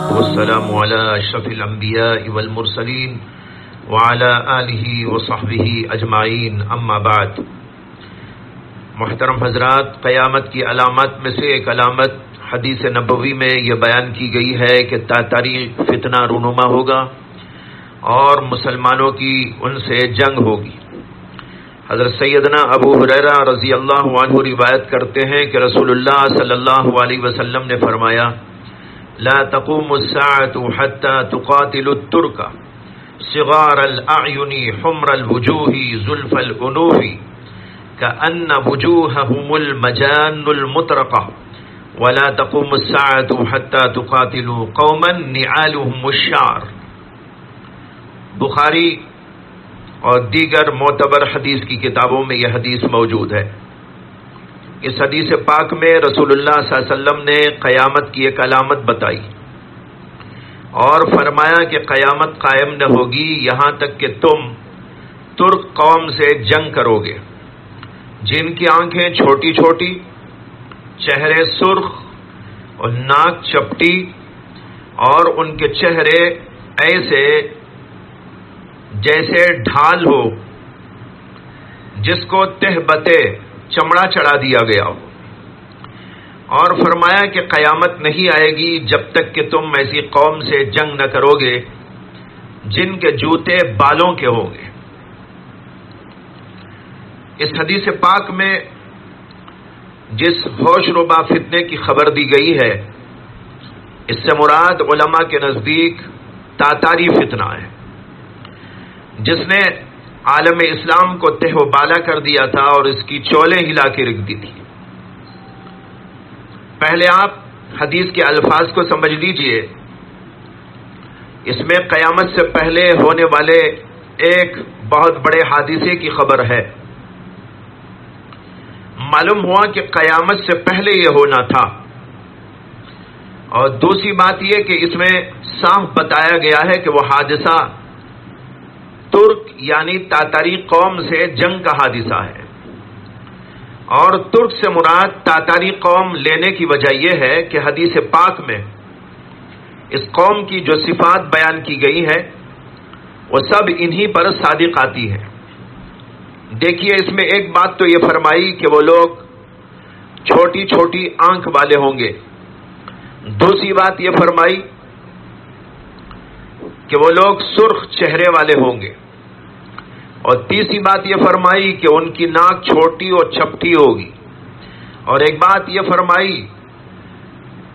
والسلام على اشرف الانبیاء والمرسلین وعلى آلہ وصحبہ اجمعین، اما بعد۔ محترم حضرات، قیامت کی علامات میں سے ایک علامت حدیث نبوی میں یہ بیان کی گئی ہے کہ تا تاریخ فتنہ رونما ہوگا اور مسلمانوں کی ان سے جنگ ہوگی۔ حضرت سیدنا ابو ہریرہ رضی اللہ عنہ روایت کرتے ہیں کہ رسول اللہ صلی اللہ علیہ وسلم نے فرمایا: لا تقوم الساعة حتى تقاتل الترك صغار الأعين حمر الوجوه زلف الأنوف كأن وجوههم المجان المطرقة ولا تقوم الساعة حتى تقاتل قوما نعالهم الشعر۔ بخاری اور دیگر معتبر حدیث کی کتابوں میں یہ حدیث موجود ہے۔ اس حدیث پاک میں رسول اللہ صلی اللہ علیہ وسلم نے قیامت کی ایک علامت بتائی اور فرمایا کہ قیامت قائم نہ ہوگی یہاں تک کہ تم ترک قوم سے جنگ کرو گے، جن کی آنکھیں چھوٹی چھوٹی، چہرے سرخ اور ناک چپٹی، اور ان کے چہرے ایسے جیسے ڈھال ہو جس کو تہ بتے چمڑا چڑھا دیا گیا ہو، اور فرمایا کہ قیامت نہیں آئے گی جب تک کہ تم ایسی قوم سے جنگ نہ کرو گے جن کے جوتے بالوں کے ہوں گے۔ اس حدیث پاک میں جس ہوش ربا فتنے کی خبر دی گئی ہے، اس سے مراد علماء کے نزدیک تاتاری فتنہ ہے، جس نے عالم اسلام کو تہ و بالا کر دیا تھا اور اس کی چولیں ہلا کے رکھ دی تھی۔ پہلے آپ حدیث کے الفاظ کو سمجھ لیجئے۔ اس میں قیامت سے پہلے ہونے والے ایک بہت بڑے حادثے کی خبر ہے۔ معلوم ہوا کہ قیامت سے پہلے یہ ہونا تھا، اور دوسری بات یہ کہ اس میں صاف بتایا گیا ہے کہ وہ حادثہ ترک یعنی تاتاری قوم سے جنگ کا حادثہ ہے، اور ترک سے مراد تاتاری قوم لینے کی وجہ یہ ہے کہ حدیث پاک میں اس قوم کی جو صفات بیان کی گئی ہے وہ سب انہی پر صادق آتی ہے۔ دیکھیے، اس میں ایک بات تو یہ فرمائی کہ وہ لوگ چھوٹی چھوٹی آنکھ والے ہوں گے، دوسری بات یہ فرمائی کہ وہ لوگ سرخ چہرے والے ہوں گے، اور تیسری بات یہ فرمائی کہ ان کی ناک چھوٹی اور چپٹی ہوگی، اور ایک بات یہ فرمائی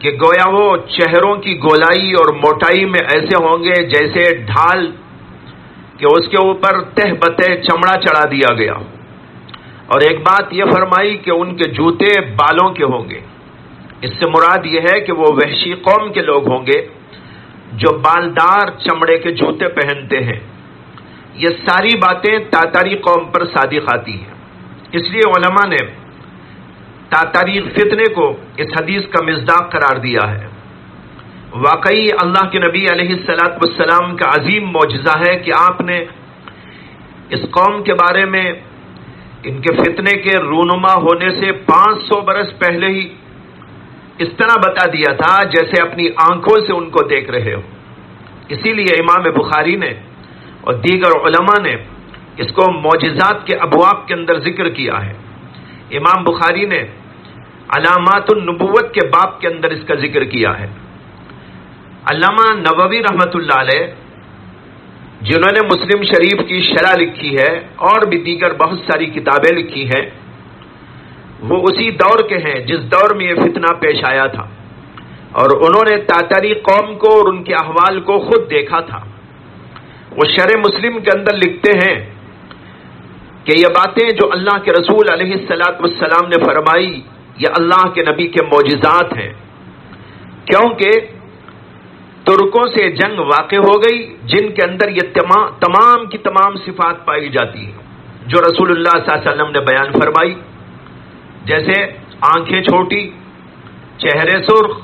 کہ گویا وہ چہروں کی گولائی اور موٹائی میں ایسے ہوں گے جیسے ڈھال کہ اس کے اوپر تہ بتے چمڑا چڑھا دیا گیا، اور ایک بات یہ فرمائی کہ ان کے جوتے بالوں کے ہوں گے۔ اس سے مراد یہ ہے کہ وہ وحشی قوم کے لوگ ہوں گے جو بالدار چمڑے کے جوتے پہنتے ہیں۔ یہ ساری باتیں تاتاری قوم پر صادق آتی ہیں، اس لیے علماء نے تاتاری فتنے کو اس حدیث کا مصداق قرار دیا ہے۔ واقعی اللہ کے نبی علیہ الصلاۃ والسلام کا عظیم معجزہ ہے کہ آپ نے اس قوم کے بارے میں ان کے فتنے کے رونما ہونے سے 500 برس پہلے ہی اس طرح بتا دیا تھا جیسے اپنی آنکھوں سے ان کو دیکھ رہے ہو۔ اسی لیے امام بخاری نے اور دیگر علماء نے اس کو معجزات کے ابواب کے اندر ذکر کیا ہے۔ امام بخاری نے علامات النبوت کے باب کے اندر اس کا ذکر کیا ہے۔ علامہ نووی رحمۃ اللہ علیہ، جنہوں نے مسلم شریف کی شرح لکھی ہے اور بھی دیگر بہت ساری کتابیں لکھی ہیں، وہ اسی دور کے ہیں جس دور میں یہ فتنہ پیش آیا تھا، اور انہوں نے تاتاری قوم کو اور ان کے احوال کو خود دیکھا تھا۔ وہ شرح مسلم کے اندر لکھتے ہیں کہ یہ باتیں جو اللہ کے رسول علیہ الصلاۃ والسلام نے فرمائی یہ اللہ کے نبی کے معجزات ہیں، کیونکہ ترکوں سے جنگ واقع ہو گئی جن کے اندر یہ تمام کی تمام صفات پائی جاتی ہیں جو رسول اللہ صلی اللہ علیہ وسلم نے بیان فرمائی، جیسے آنکھیں چھوٹی، چہرے سرخ،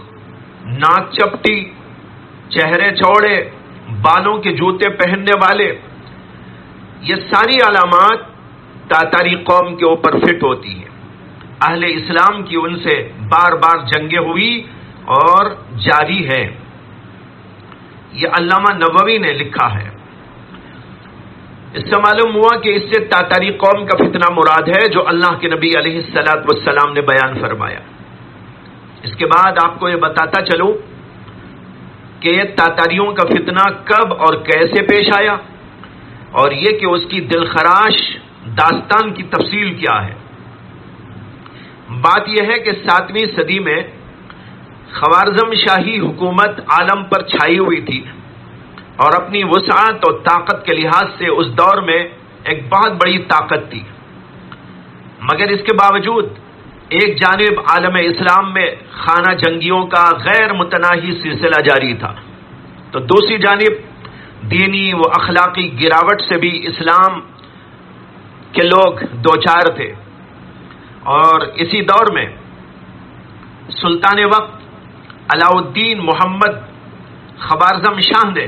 ناک چپٹی، چہرے چوڑے، بالوں کے جوتے پہننے والے۔ یہ ساری علامات تاتاری قوم کے اوپر فٹ ہوتی ہے. اہل اسلام کی ان سے بار بار جنگیں ہوئی اور جاری ہے. یہ علامہ نووی نے لکھا ہے. اس سے معلوم ہوا کہ اس سے تاتاری قوم کا فتنہ مراد ہے جو اللہ کے نبی علیہ الصلوۃ والسلام نے بیان فرمایا. اس کے بعد آپ کو یہ بتاتا چلوں کہ یہ تاتاریوں کا فتنہ کب اور کیسے پیش آیا، اور یہ کہ اس کی دلخراش داستان کی تفصیل کیا ہے. بات یہ ہے کہ 7ویں صدی میں خوارزم شاہی حکومت عالم پر چھائی ہوئی تھی اور اپنی وسعت اور طاقت کے لحاظ سے اس دور میں ایک بہت بڑی طاقت تھی. مگر اس کے باوجود ایک جانب عالم اسلام میں خانہ جنگیوں کا غیر متناہی سلسلہ جاری تھا، تو دوسری جانب دینی و اخلاقی گراوٹ سے بھی اسلام کے لوگ دوچار تھے. اور اسی دور میں سلطان وقت علاء الدین محمد خوارزم شاہ نے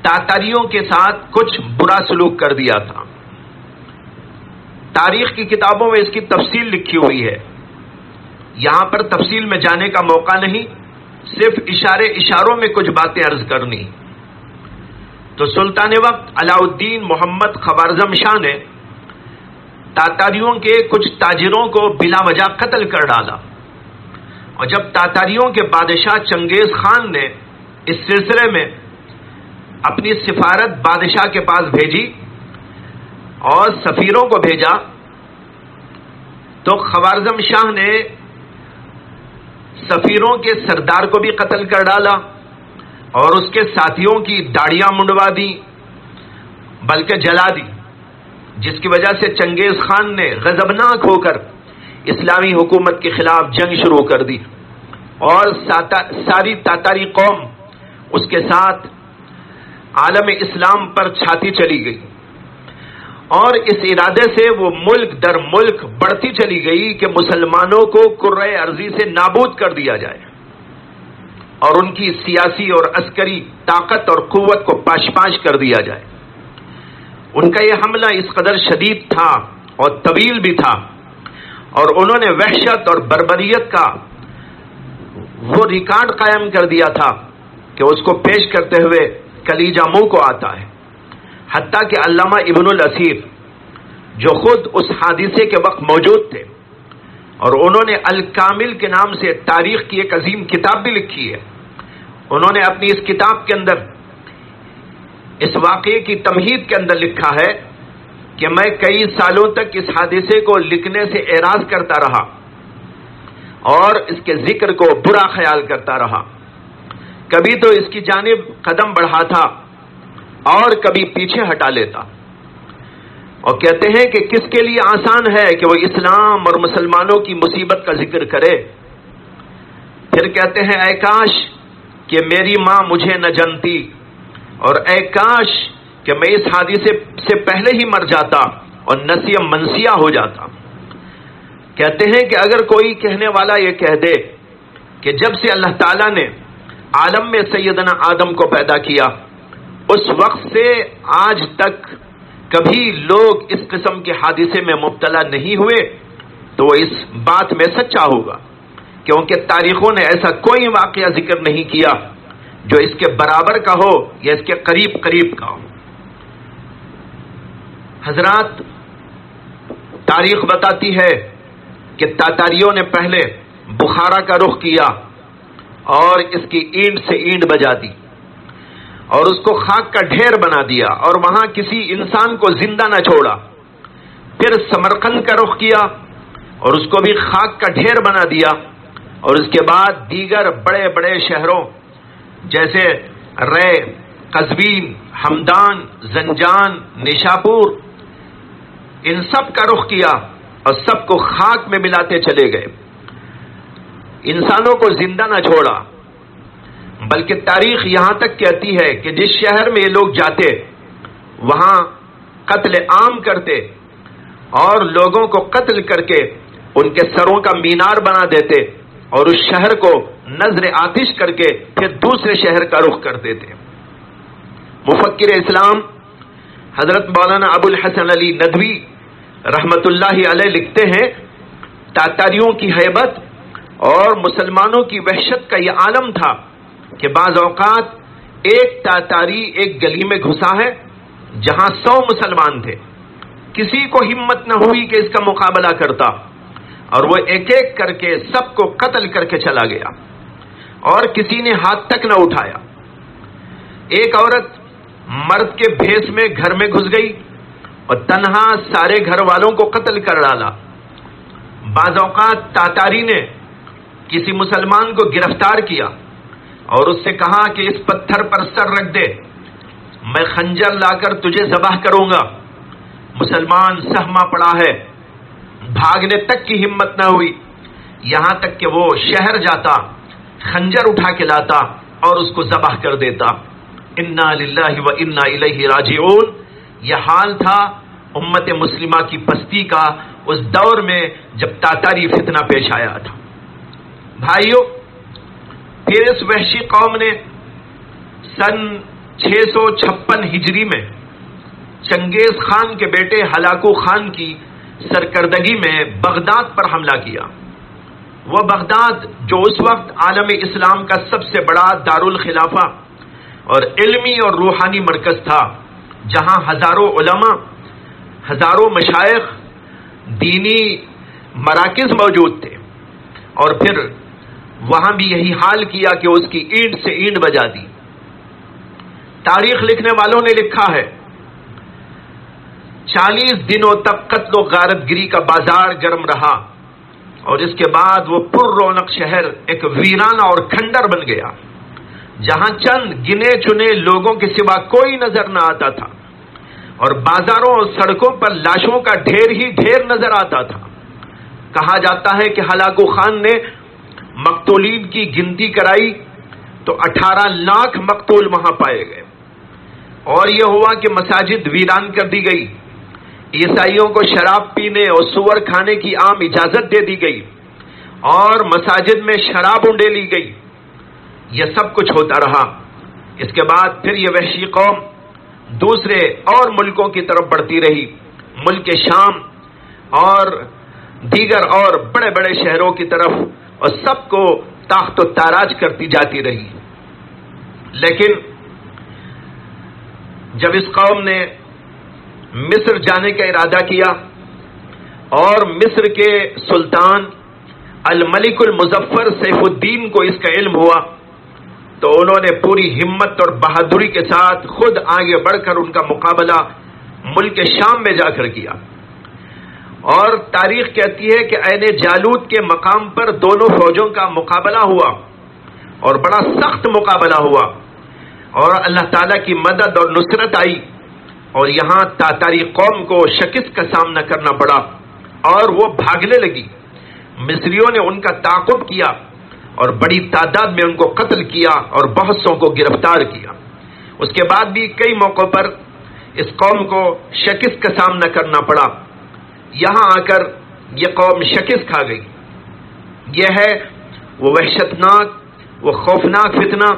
تاتاریوں کے ساتھ کچھ برا سلوک کر دیا تھا. تاریخ کی کتابوں میں اس کی تفصیل لکھی ہوئی ہے. یہاں پر تفصیل میں جانے کا موقع نہیں، صرف اشاروں میں کچھ باتیں عرض کرنی. تو سلطان وقت علاء الدین محمد خوارزم شاہ نے تاتاریوں کے کچھ تاجروں کو بلا وجہ قتل کر ڈالا. اور جب تاتاریوں کے بادشاہ چنگیز خان نے اس سلسلے میں اپنی سفارت بادشاہ کے پاس بھیجی اور سفیروں کو بھیجا، تو خوارزم شاہ نے سفیروں کے سردار کو بھی قتل کر ڈالا اور اس کے ساتھیوں کی داڑیاں منڈوا دی، بلکہ جلا دی، جس کی وجہ سے چنگیز خان نے غضبناک ہو کر اسلامی حکومت کے خلاف جنگ شروع کر دی اور ساری تاتاری قوم اس کے ساتھ عالم اسلام پر چھاتی چلی گئی. اور اس ارادے سے وہ ملک در ملک بڑھتی چلی گئی کہ مسلمانوں کو کرۂ ارضی سے نابود کر دیا جائے اور ان کی سیاسی اور عسکری طاقت اور قوت کو پاش پاش کر دیا جائے. ان کا یہ حملہ اس قدر شدید تھا اور طویل بھی تھا، اور انہوں نے وحشت اور بربریت کا وہ ریکارڈ قائم کر دیا تھا کہ اس کو پیش کرتے ہوئے کلیجہ منہ کو آتا ہے. حتیٰ کہ علامہ ابن الاسیر جو خود اس حادثے کے وقت موجود تھے اور انہوں نے الکامل کے نام سے تاریخ کی ایک عظیم کتاب بھی لکھی ہے، انہوں نے اپنی اس کتاب کے اندر اس واقعے کی تمہید کے اندر لکھا ہے کہ میں کئی سالوں تک اس حادثے کو لکھنے سے اعراض کرتا رہا اور اس کے ذکر کو برا خیال کرتا رہا. کبھی تو اس کی جانب قدم بڑھاتا اور کبھی پیچھے ہٹا لیتا، اور کہتے ہیں کہ کس کے لیے آسان ہے کہ وہ اسلام اور مسلمانوں کی مصیبت کا ذکر کرے. پھر کہتے ہیں اے کاش کہ میری ماں مجھے نہ جانتی، اور اے کاش کہ میں اس حادثے سے پہلے ہی مر جاتا اور نسیہ منسیہ ہو جاتا. کہتے ہیں کہ اگر کوئی کہنے والا یہ کہہ دے کہ جب سے اللہ تعالیٰ نے عالم میں سیدنا آدم کو پیدا کیا اس وقت سے آج تک کبھی لوگ اس قسم کے حادثے میں مبتلا نہیں ہوئے، تو وہ اس بات میں سچا ہوگا، کیونکہ تاریخوں نے ایسا کوئی واقعہ ذکر نہیں کیا جو اس کے برابر کا ہو یا اس کے قریب قریب کا ہو. حضرات، تاریخ بتاتی ہے کہ تاتاریوں نے پہلے بخارا کا رخ کیا اور اس کی اینٹ سے اینٹ بجا دی اور اس کو خاک کا ڈھیر بنا دیا اور وہاں کسی انسان کو زندہ نہ چھوڑا. پھر سمرقند کا رخ کیا اور اس کو بھی خاک کا ڈھیر بنا دیا، اور اس کے بعد دیگر بڑے بڑے شہروں جیسے رے، قزوین، ہمدان، زنجان، نیشاپور، ان سب کا رخ کیا اور سب کو خاک میں ملاتے چلے گئے. انسانوں کو زندہ نہ چھوڑا، بلکہ تاریخ یہاں تک کہتی ہے کہ جس شہر میں یہ لوگ جاتے وہاں قتل عام کرتے اور لوگوں کو قتل کر کے ان کے سروں کا مینار بنا دیتے اور اس شہر کو نذر آتش کر کے پھر دوسرے شہر کا رخ کرتے تھے. مفکر اسلام حضرت مولانا ابو الحسن علی ندوی رحمت اللہ علیہ لکھتے ہیں، تاتاریوں کی ہیبت اور مسلمانوں کی وحشت کا یہ عالم تھا کہ بعض اوقات ایک تاتاری ایک گلی میں گھسا ہے جہاں 100 مسلمان تھے، کسی کو ہمت نہ ہوئی کہ اس کا مقابلہ کرتا، اور وہ ایک ایک کر کے سب کو قتل کر کے چلا گیا اور کسی نے ہاتھ تک نہ اٹھایا۔ ایک عورت مرد کے بھیس میں گھر میں گھس گئی اور تنہا سارے گھر والوں کو قتل کر ڈالا۔ بعض اوقات تاتاری نے کسی مسلمان کو گرفتار کیا اور اس سے کہا کہ اس پتھر پر سر رکھ دے، میں خنجر لا کر تجھے ذبح کروں گا۔ مسلمان سہما پڑا ہے، بھاگنے تک کی ہمت نہ ہوئی، یہاں تک کہ وہ شہر جاتا، خنجر اٹھا کے لاتا اور اس کو ذبح کر دیتا۔ انا للہ و انا الیہ راجعون، یہ حال تھا امت مسلمہ کی پستی کا اس دور میں جب تاتاری فتنہ پیش آیا تھا۔ بھائیو، پھر اس وحشی قوم نے سن 656 ہجری میں چنگیز خان کے بیٹے ہلاکو خان کی سرکردگی میں بغداد پر حملہ کیا۔ وہ بغداد جو اس وقت عالم اسلام کا سب سے بڑا دارالخلافہ اور علمی اور روحانی مرکز تھا، جہاں ہزاروں علماء، ہزاروں مشائخ، دینی مراکز موجود تھے، اور پھر وہاں بھی یہی حال کیا کہ اس کی اینٹ سے اینٹ بجا دی۔ تاریخ لکھنے والوں نے لکھا ہے 40 دنوں تک قتل و غارت گری کا بازار گرم رہا، اور اس کے بعد وہ پر رونق شہر ایک ویرانہ اور کھنڈر بن گیا، جہاں چند گنے چنے لوگوں کے سوا کوئی نظر نہ آتا تھا، اور بازاروں اور سڑکوں پر لاشوں کا ڈھیر ہی ڈھیر نظر آتا تھا۔ کہا جاتا ہے کہ ہلاکو خان نے مقتولین کی گنتی کرائی تو 18 لاکھ مقتول وہاں پائے گئے، اور یہ ہوا کہ مساجد ویران کر دی گئی، عیسائیوں کو شراب پینے اور سور کھانے کی عام اجازت دے دی گئی، اور مساجد میں شراب انڈیلی گئی۔ یہ سب کچھ ہوتا رہا۔ اس کے بعد پھر یہ وحشی قوم دوسرے اور ملکوں کی طرف بڑھتی رہی، ملک شام اور دیگر اور بڑے بڑے شہروں کی طرف، اور سب کو تاخت و تاراج کرتی جاتی رہی۔ لیکن جب اس قوم نے مصر جانے کا ارادہ کیا اور مصر کے سلطان الملک المظفر سیف الدین کو اس کا علم ہوا، تو انہوں نے پوری ہمت اور بہادری کے ساتھ خود آگے بڑھ کر ان کا مقابلہ ملک شام میں جا کر کیا۔ اور تاریخ کہتی ہے کہ عین جالوت کے مقام پر دونوں فوجوں کا مقابلہ ہوا، اور بڑا سخت مقابلہ ہوا، اور اللہ تعالیٰ کی مدد اور نصرت آئی، اور یہاں تاتاری قوم کو شکست کا سامنا کرنا پڑا، اور وہ بھاگنے لگی۔ مصریوں نے ان کا تعاقب کیا اور بڑی تعداد میں ان کو قتل کیا اور بہت سو کو گرفتار کیا۔ اس کے بعد بھی کئی موقعوں پر اس قوم کو شکست کا سامنا کرنا پڑا۔ یہاں آ کر یہ قوم شکست کھا گئی۔ یہ ہے وہ وحشتناک، وہ خوفناک فتنہ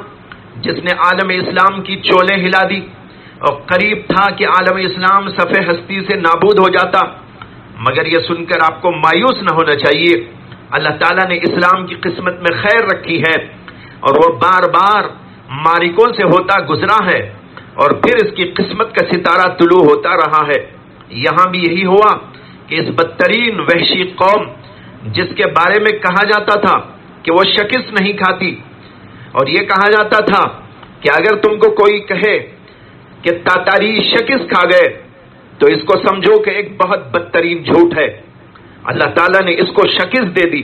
جس نے عالم اسلام کی چولیں ہلا دی، اور قریب تھا کہ عالم اسلام صفحہ ہستی سے نابود ہو جاتا۔ مگر یہ سن کر آپ کو مایوس نہ ہونا چاہیے، اللہ تعالیٰ نے اسلام کی قسمت میں خیر رکھی ہے، اور وہ بار بار مارکوں سے ہوتا گزرا ہے، اور پھر اس کی قسمت کا ستارہ طلوع ہوتا رہا ہے۔ یہاں بھی یہی ہوا کہ اس بدترین وحشی قوم جس کے بارے میں کہا جاتا تھا کہ وہ شکست نہیں کھاتی، اور یہ کہا جاتا تھا کہ اگر تم کو کوئی کہے کہ تاتاری شکست کھا گئے تو اس کو سمجھو کہ ایک بہت بدترین جھوٹ ہے۔ اللہ تعالیٰ نے اس کو شکست دے دی،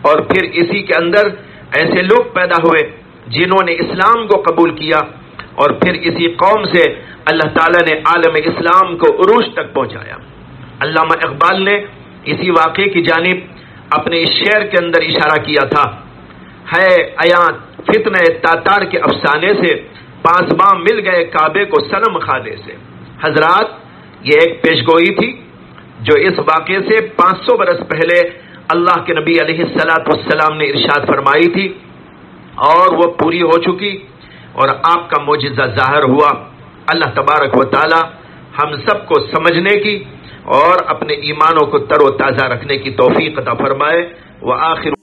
اور پھر اسی کے اندر ایسے لوگ پیدا ہوئے جنہوں نے اسلام کو قبول کیا، اور پھر اسی قوم سے اللہ تعالیٰ نے عالم اسلام کو عروج تک پہنچایا۔ علامہ اقبال نے اسی واقعے کی جانب اپنے اس شعر کے اندر اشارہ کیا تھا، ہے عیاں فتنہ تاتار کے افسانے سے، پاسباں مل گئے کعبے کو صنم خانے سے۔ حضرات، یہ ایک پیشگوئی تھی جو اس واقعے سے 500 برس پہلے اللہ کے نبی علیہ السلام نے ارشاد فرمائی تھی، اور وہ پوری ہو چکی، اور آپ کا معجزہ ظاہر ہوا۔ اللہ تبارک و تعالی ہم سب کو سمجھنے کی اور اپنے ایمانوں کو تر و تازہ رکھنے کی توفیق عطا فرمائے۔ وآخر